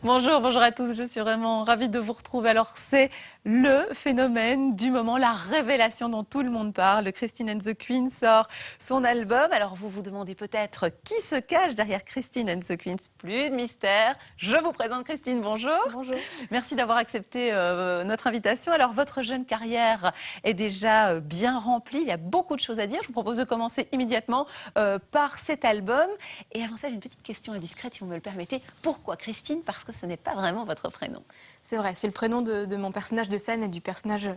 Bonjour, bonjour à tous. Je suis vraiment ravie de vous retrouver. Alors, c'est le phénomène du moment, la révélation dont tout le monde parle. Christine and the Queens sort son album. Alors, vous vous demandez peut-être qui se cache derrière Christine and the Queens. Plus de mystère. Je vous présente Christine. Bonjour. Bonjour. Merci d'avoir accepté notre invitation. Alors, votre jeune carrière est déjà bien remplie. Il y a beaucoup de choses à dire. Je vous propose de commencer immédiatement par cet album. Et avant ça, j'ai une petite question indiscrète, si vous me le permettez. Pourquoi Christine? Parce que ce n'est pas vraiment votre prénom. C'est vrai, c'est le prénom de mon personnage de scène et du personnage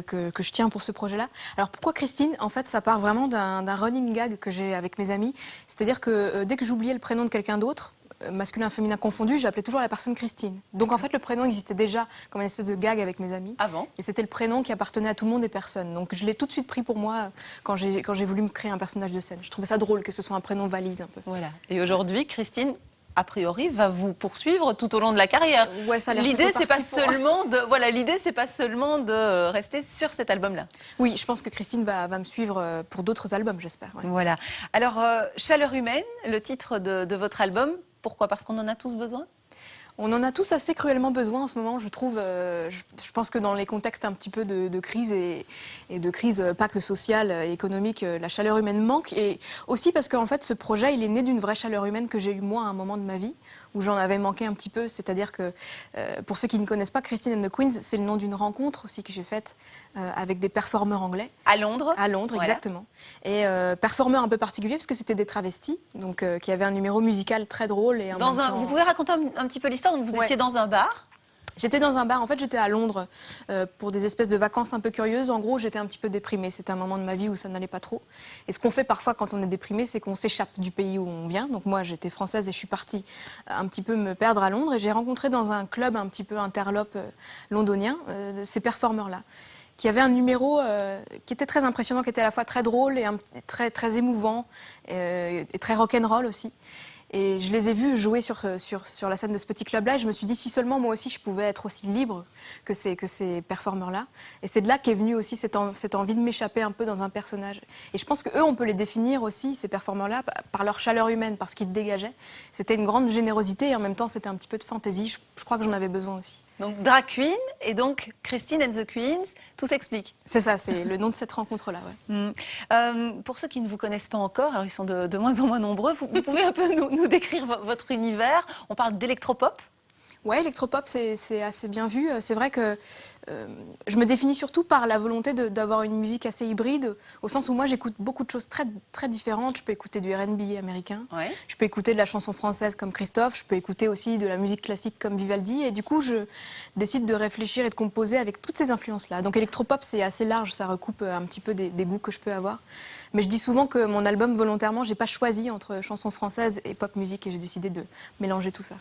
que je tiens pour ce projet-là. Alors pourquoi Christine? En fait, ça part vraiment d'un running gag que j'ai avec mes amis. C'est-à-dire que dès que j'oubliais le prénom de quelqu'un d'autre, masculin, féminin confondu, j'appelais toujours la personne Christine. Donc en fait, le prénom existait déjà comme une espèce de gag avec mes amis. Avant. Et c'était le prénom qui appartenait à tout le monde et personne. Donc je l'ai tout de suite pris pour moi quand j'ai voulu me créer un personnage de scène. Je trouvais ça drôle que ce soit un prénom valise un peu. Voilà. Et aujourd'hui, Christine, a priori, va vous poursuivre tout au long de la carrière. Ouais, ça a l'air L'idée, plutôt c'est pas parti pour- seulement de, voilà, l'idée, c'est pas seulement de rester sur cet album-là. Oui, je pense que Christine va me suivre pour d'autres albums, j'espère. Ouais. Voilà. Alors, Chaleur humaine, le titre de votre album. Pourquoi? Parce qu'on en a tous besoin? On en a tous assez cruellement besoin en ce moment, je trouve. Je pense que dans les contextes un petit peu de crise et de crise pas que sociale et économique, la chaleur humaine manque. Et aussi parce qu'en fait, ce projet, il est né d'une vraie chaleur humaine que j'ai eue moi à un moment de ma vie, où j'en avais manqué un petit peu. C'est-à-dire que, pour ceux qui ne connaissent pas, Christine and the Queens, c'est le nom d'une rencontre aussi que j'ai faite avec des performeurs anglais. À Londres. À Londres, Voilà. exactement. Et performeurs un peu particuliers, parce que c'était des travestis, donc qui avaient un numéro musical très drôle. Et en même temps... Vous pouvez raconter un petit peu l'histoire? Donc, vous Ouais. étiez dans un bar. J'étais dans un bar, en fait j'étais à Londres pour des espèces de vacances un peu curieuses. En gros, j'étais un petit peu déprimée. C'était un moment de ma vie où ça n'allait pas trop. Et ce qu'on fait parfois quand on est déprimé, c'est qu'on s'échappe du pays où on vient. Donc moi, j'étais française et je suis partie un petit peu me perdre à Londres. Et j'ai rencontré dans un club un petit peu interlope londonien ces performeurs-là, qui avait un numéro qui était très impressionnant, qui était à la fois très drôle et très, très émouvant et très rock'n'roll aussi. Et je les ai vus jouer sur la scène de ce petit club-là. Et je me suis dit, si seulement moi aussi je pouvais être aussi libre que ces performeurs-là. Et c'est de là qu'est venue aussi cette envie de m'échapper un peu dans un personnage. Et je pense qu'eux, on peut les définir aussi, ces performeurs-là, par leur chaleur humaine, par ce qu'ils dégageaient. C'était une grande générosité et en même temps, c'était un petit peu de fantaisie. Je crois que j'en avais besoin aussi. Donc, Drag Queen et donc Christine and the Queens, tout s'explique. C'est ça, c'est le nom de cette rencontre-là. Ouais. Pour ceux qui ne vous connaissent pas encore, alors ils sont de moins en moins nombreux, vous pouvez un peu nous décrire votre univers? On parle d'électropop. Ouais, électropop, c'est assez bien vu. C'est vrai que je me définis surtout par la volonté d'avoir une musique assez hybride, au sens où moi j'écoute beaucoup de choses très, très différentes. Je peux écouter du R&B américain, Ouais. je peux écouter de la chanson française comme Christophe, je peux écouter aussi de la musique classique comme Vivaldi. Et du coup, je décide de réfléchir et de composer avec toutes ces influences-là. Donc électropop, c'est assez large, ça recoupe un petit peu des goûts que je peux avoir. Mais je dis souvent que mon album, volontairement, j'ai pas choisi entre chansons françaises et pop musique et j'ai décidé de mélanger tout ça.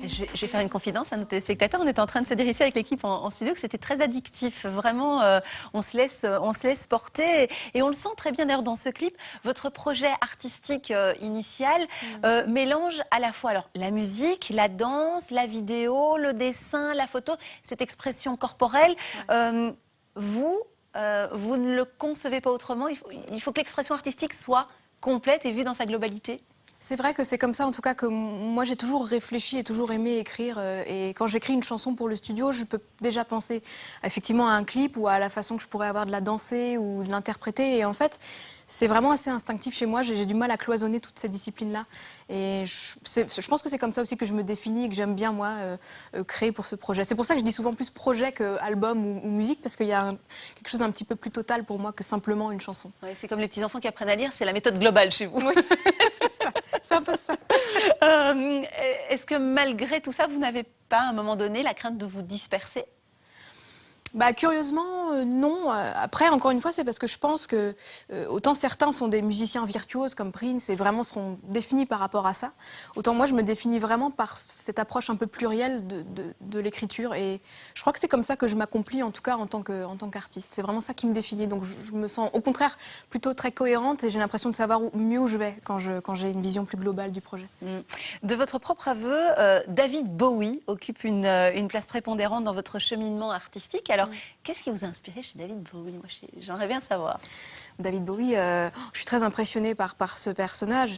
Je vais faire une confidence à nos téléspectateurs. On était en train de se dire ici avec l'équipe en studio que c'était très addictif. Vraiment, on se laisse porter. Et on le sent très bien d'ailleurs dans ce clip. Votre projet artistique initial mélange à la fois alors, la musique, la danse, la vidéo, le dessin, la photo, cette expression corporelle. Vous ne le concevez pas autrement. Il faut que l'expression artistique soit complète et vue dans sa globalité. C'est vrai que c'est comme ça, en tout cas, que moi j'ai toujours réfléchi et toujours aimé écrire. Et quand j'écris une chanson pour le studio, je peux déjà penser effectivement à un clip ou à la façon que je pourrais avoir de la danser ou de l'interpréter. Et en fait, c'est vraiment assez instinctif chez moi. J'ai du mal à cloisonner toutes ces disciplines-là. Et je pense que c'est comme ça aussi que je me définis et que j'aime bien, moi, créer pour ce projet. C'est pour ça que je dis souvent plus projet qu'album ou musique, parce qu'il y a quelque chose d'un petit peu plus total pour moi que simplement une chanson. Ouais, c'est comme les petits enfants qui apprennent à lire, c'est la méthode globale chez vous. Oui, c'est ça. C'est un peu ça. Est-ce que malgré tout ça, vous n'avez pas à un moment donné la crainte de vous disperser? Bah, curieusement, non. Après, encore une fois, c'est parce que je pense que autant certains sont des musiciens virtuoses comme Prince et vraiment seront définis par rapport à ça, autant moi, je me définis vraiment par cette approche un peu plurielle de l'écriture. Et je crois que c'est comme ça que je m'accomplis, en tout cas en tant qu'artiste. C'est vraiment ça qui me définit. Donc je me sens au contraire plutôt très cohérente et j'ai l'impression de savoir mieux où je vais quand j'ai une vision plus globale du projet. De votre propre aveu, David Bowie occupe une place prépondérante dans votre cheminement artistique. Alors, qu'est-ce qui vous a inspiré chez David Bowie? Moi, j'aimerais bien savoir. David Bowie, je suis très impressionnée par ces personnages,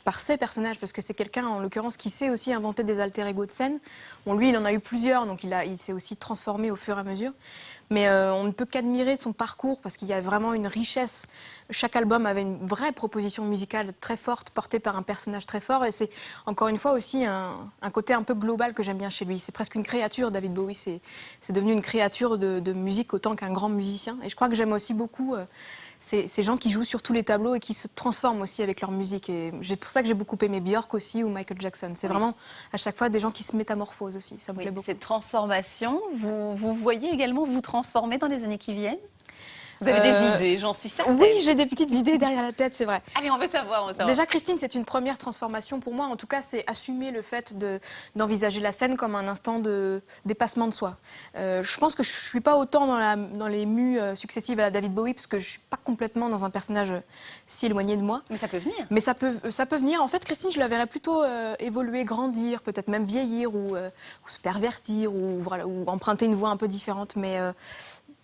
parce que c'est quelqu'un, en l'occurrence, qui sait aussi inventer des alter-ego de scène. Bon, lui, il en a eu plusieurs, donc il s'est aussi transformé au fur et à mesure. Mais on ne peut qu'admirer son parcours parce qu'il y a vraiment une richesse. Chaque album avait une vraie proposition musicale très forte, portée par un personnage très fort. Et c'est encore une fois aussi un côté un peu global que j'aime bien chez lui. C'est presque une créature, David Bowie. C'est devenu une créature de musique autant qu'un grand musicien. Et je crois que j'aime aussi beaucoup ces gens qui jouent sur tous les tableaux et qui se transforment aussi avec leur musique. Et c'est pour ça que j'ai beaucoup aimé Björk aussi ou Michael Jackson. C'est vraiment à chaque fois des gens qui se métamorphosent aussi. Ça me plaît beaucoup. Cette transformation, vous voyez également vous transformer dans les années qui viennent? Vous avez des idées, j'en suis certaine. Oui, j'ai des petites idées derrière la tête, c'est vrai. Allez, on veut savoir. Déjà, Christine, c'est une première transformation pour moi. En tout cas, c'est assumer le fait d'envisager la scène comme un instant de dépassement de soi. Je pense que je ne suis pas autant dans les mues successives à la David Bowie, parce que je ne suis pas complètement dans un personnage si éloigné de moi. Mais ça peut venir. Mais ça peut venir. En fait, Christine, je la verrais plutôt évoluer, grandir, peut-être même vieillir ou se pervertir ou emprunter une voie un peu différente. Mais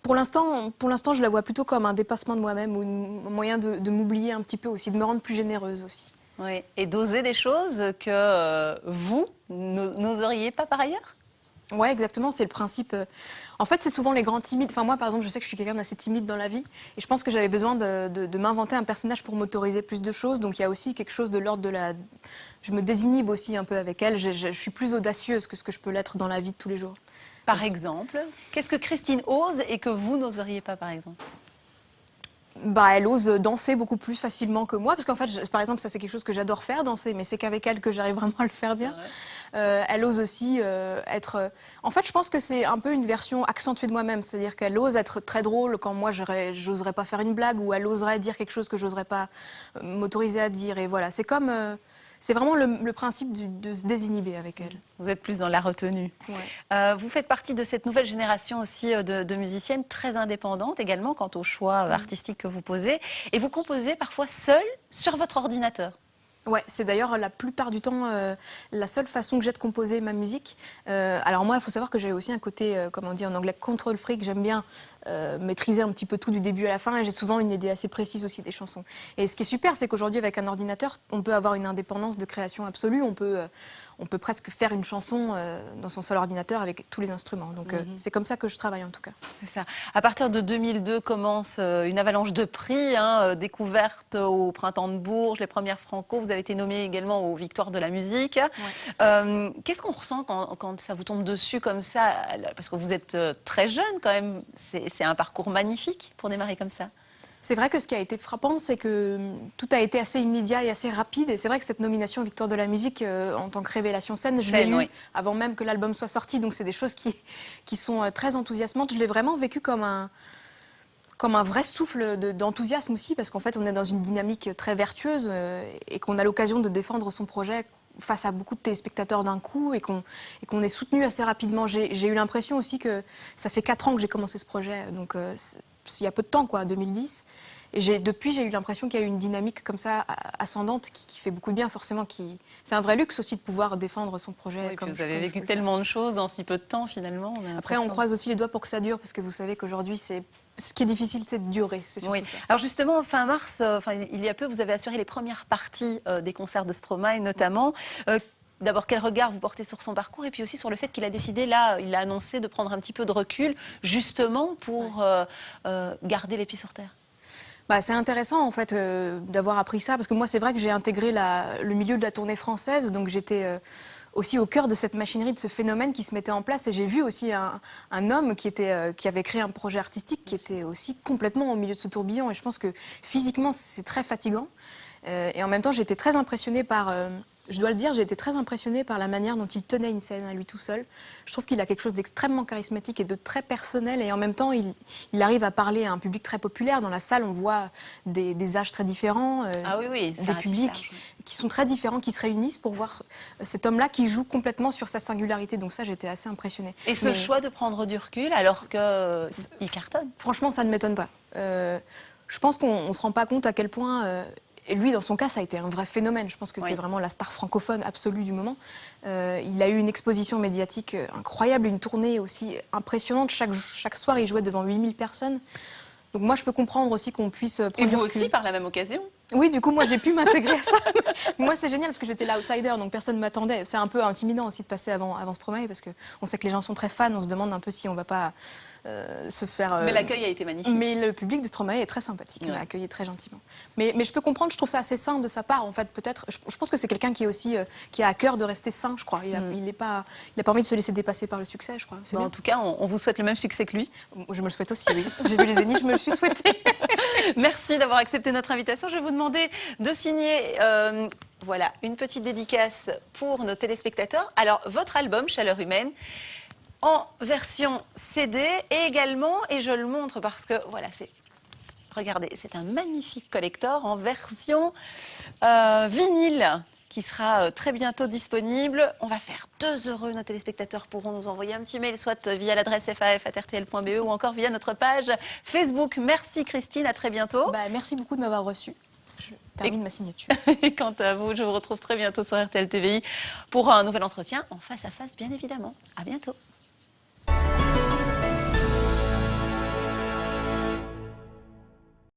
pour l'instant, je la vois plutôt comme un dépassement de moi-même ou un moyen de m'oublier un petit peu aussi, de me rendre plus généreuse aussi. Oui, et d'oser des choses que vous n'oseriez pas par ailleurs? Ouais, exactement, c'est le principe. En fait, c'est souvent les grands timides. Enfin, moi, par exemple, je sais que je suis quelqu'un d'assez timide dans la vie. Et je pense que j'avais besoin de m'inventer un personnage pour m'autoriser plus de choses. Donc, il y a aussi quelque chose de l'ordre de la... Je me désinhibe aussi un peu avec elle. Je suis plus audacieuse que ce que je peux l'être dans la vie de tous les jours. Par exemple, qu'est-ce que Christine ose et que vous n'oseriez pas, par exemple? Elle ose danser beaucoup plus facilement que moi, parce qu'en fait, par exemple, ça c'est quelque chose que j'adore faire, danser, mais c'est qu'avec elle que j'arrive vraiment à le faire bien. Elle ose aussi être... En fait, je pense que c'est un peu une version accentuée de moi-même, c'est-à-dire qu'elle ose être très drôle quand moi, j'oserais pas faire une blague, ou elle oserait dire quelque chose que j'oserais pas m'autoriser à dire, et voilà. C'est comme... C'est vraiment le principe de se désinhiber avec elle. Vous êtes plus dans la retenue. Ouais. Vous faites partie de cette nouvelle génération aussi de musiciennes très indépendantes également quant au choix artistique que vous posez. Et vous composez parfois seule sur votre ordinateur. Ouais, c'est d'ailleurs la plupart du temps la seule façon que j'ai de composer ma musique. Alors moi, il faut savoir que j'ai aussi un côté, comme on dit en anglais, control freak. J'aime bien maîtriser un petit peu tout du début à la fin et j'ai souvent une idée assez précise aussi des chansons. Et ce qui est super, c'est qu'aujourd'hui, avec un ordinateur, on peut avoir une indépendance de création absolue. On peut presque faire une chanson dans son seul ordinateur avec tous les instruments. Donc c'est comme ça que je travaille en tout cas. C'est ça. À partir de 2002 commence une avalanche de prix, découverte au Printemps de Bourges, les premières Franco. Vous avez été nommé également aux Victoires de la musique. Ouais. Qu'est-ce qu'on ressent quand ça vous tombe dessus comme ça? Parce que vous êtes très jeune quand même. C'est un parcours magnifique pour démarrer comme ça. C'est vrai que ce qui a été frappant, c'est que tout a été assez immédiat et assez rapide. Et c'est vrai que cette nomination Victoire de la musique en tant que révélation scène, je l'ai eue avant même que l'album soit sorti. Donc c'est des choses qui sont très enthousiasmantes. Je l'ai vraiment vécu comme un vrai souffle d'enthousiasme aussi, parce qu'en fait on est dans une dynamique très vertueuse et qu'on a l'occasion de défendre son projet face à beaucoup de téléspectateurs d'un coup et qu'on est soutenu assez rapidement. J'ai eu l'impression aussi que ça fait 4 ans que j'ai commencé ce projet, donc il y a peu de temps, 2010. Et depuis, j'ai eu l'impression qu'il y a eu une dynamique comme ça, ascendante, qui fait beaucoup de bien, forcément. C'est un vrai luxe aussi de pouvoir défendre son projet. Oui, vous avez vécu tellement de choses en si peu de temps, finalement. Après, on croise aussi les doigts pour que ça dure, parce que vous savez qu'aujourd'hui, ce qui est difficile, c'est de durer. C'est surtout ça. Alors justement, fin mars, il y a peu, vous avez assuré les premières parties des concerts de Stromae, notamment. D'abord, quel regard vous portez sur son parcours et puis aussi sur le fait qu'il a décidé, là, il a annoncé de prendre un petit peu de recul, justement pour garder les pieds sur terre. C'est intéressant en fait d'avoir appris ça, parce que moi c'est vrai que j'ai intégré le milieu de la tournée française, donc j'étais aussi au cœur de cette machinerie, de ce phénomène qui se mettait en place, et j'ai vu aussi un homme qui avait créé un projet artistique qui était aussi complètement au milieu de ce tourbillon, et je pense que physiquement c'est très fatigant, et en même temps j'ai été très impressionnée par... Je dois le dire, j'ai été très impressionnée par la manière dont il tenait une scène à lui tout seul. Je trouve qu'il a quelque chose d'extrêmement charismatique et de très personnel. Et en même temps, il arrive à parler à un public très populaire. Dans la salle, on voit des âges très différents, des publics qui sont très différents, qui se réunissent pour voir cet homme-là qui joue complètement sur sa singularité. Donc ça, j'étais assez impressionnée. Et ce choix de prendre du recul alors qu'il cartonne? Franchement, ça ne m'étonne pas. Je pense qu'on ne se rend pas compte à quel point... Et lui, dans son cas, ça a été un vrai phénomène. Je pense que c'est vraiment la star francophone absolue du moment. Il a eu une exposition médiatique incroyable, une tournée aussi impressionnante. Chaque soir, il jouait devant 8000 personnes. Donc moi, je peux comprendre aussi qu'on puisse Et prendre du vous recul. aussi, par la même occasion. Oui, du coup, moi, j'ai pu m'intégrer à ça. Moi, c'est génial parce que j'étais l'outsider, donc personne ne m'attendait. C'est un peu intimidant aussi de passer avant Stromae parce qu'on sait que les gens sont très fans. On se demande un peu si on va pas se faire. Mais l'accueil a été magnifique. Mais le public de Stromae est très sympathique. Il m'a accueilli très gentiment. Mais je peux comprendre. Je trouve ça assez sain de sa part. En fait, peut-être. Je pense que c'est quelqu'un qui est aussi qui a à cœur de rester sain. Je crois. Il a pas envie de se laisser dépasser par le succès. Je crois. C'est Bon, bien. en tout cas, on vous souhaite le même succès que lui. Je me le souhaite aussi. Oui. J'ai vu les Zéniths. Je me le suis souhaité. Merci d'avoir accepté notre invitation. Je vais vous demander de signer voilà, une petite dédicace pour nos téléspectateurs. Alors, votre album, Chaleur humaine, en version CD et également, et je le montre parce que, voilà, regardez, c'est un magnifique collector en version vinyle qui sera très bientôt disponible. On va faire 2 heureux. Nos téléspectateurs pourront nous envoyer un petit mail, soit via l'adresse faf@rtl.be ou encore via notre page Facebook. Merci Christine, à très bientôt. Merci beaucoup de m'avoir reçue. Je termine ma signature. Et quant à vous, je vous retrouve très bientôt sur RTL TVI pour un nouvel entretien en face à face, bien évidemment. À bientôt.